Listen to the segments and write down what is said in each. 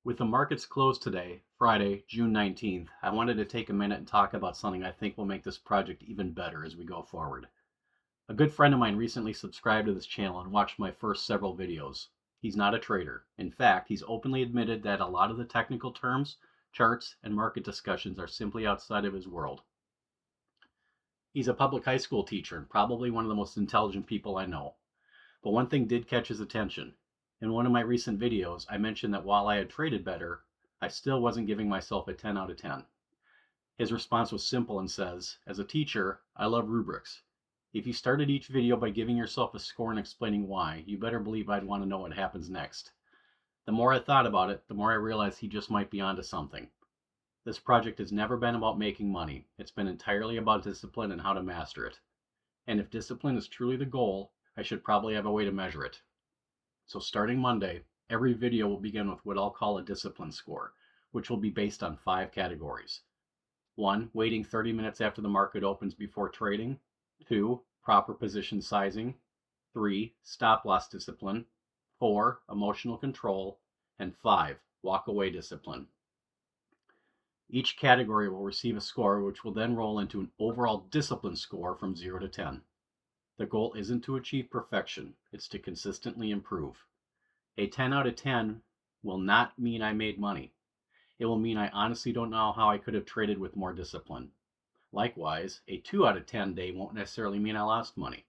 With the markets closed today, Friday, June 19th, I wanted to take a minute and talk about something I think will make this project even better as we go forward. A good friend of mine recently subscribed to this channel and watched my first several videos. He's not a trader. In fact, he's openly admitted that a lot of the technical terms, charts, and market discussions are simply outside of his world. He's a public high school teacher and probably one of the most intelligent people I know. But one thing did catch his attention. In one of my recent videos, I mentioned that while I had traded better, I still wasn't giving myself a 10 out of 10. His response was simple and says, "As a teacher, I love rubrics. If you started each video by giving yourself a score and explaining why, you better believe I'd want to know what happens next." The more I thought about it, the more I realized he just might be onto something. This project has never been about making money. It's been entirely about discipline and how to master it. And if discipline is truly the goal, I should probably have a way to measure it. So starting Monday, every video will begin with what I'll call a discipline score, which will be based on 5 categories. 1. Waiting 30 minutes after the market opens before trading. 2. Proper position sizing. 3. Stop loss discipline. 4. Emotional control. And 5. Walk away discipline. Each category will receive a score which will then roll into an overall discipline score from 0 to 10. The goal isn't to achieve perfection, it's to consistently improve. A 10 out of 10 will not mean I made money. It will mean I honestly don't know how I could have traded with more discipline. Likewise, a 2 out of 10 day won't necessarily mean I lost money.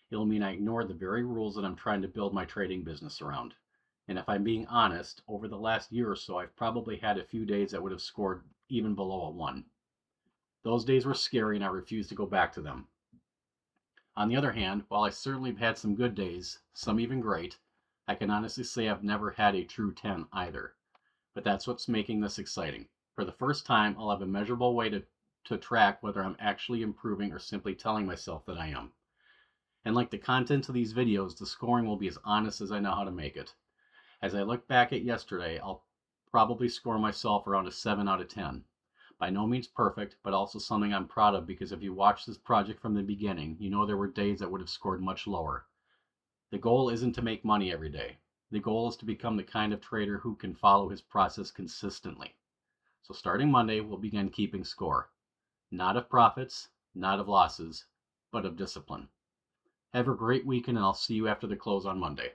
It will mean I ignored the very rules that I'm trying to build my trading business around. And if I'm being honest, over the last year or so, I've probably had a few days that would have scored even below a 1. Those days were scary and I refused to go back to them. On the other hand, while I certainly have had some good days, some even great, I can honestly say I've never had a true 10 either. But that's what's making this exciting. For the first time, I'll have a measurable way to track whether I'm actually improving or simply telling myself that I am. And like the content of these videos, the scoring will be as honest as I know how to make it. As I look back at yesterday, I'll probably score myself around a 7 out of 10. By no means perfect, but also something I'm proud of because if you watch this project from the beginning, you know there were days that would have scored much lower. The goal isn't to make money every day. The goal is to become the kind of trader who can follow his process consistently. So starting Monday, we'll begin keeping score. Not of profits, not of losses, but of discipline. Have a great weekend and I'll see you after the close on Monday.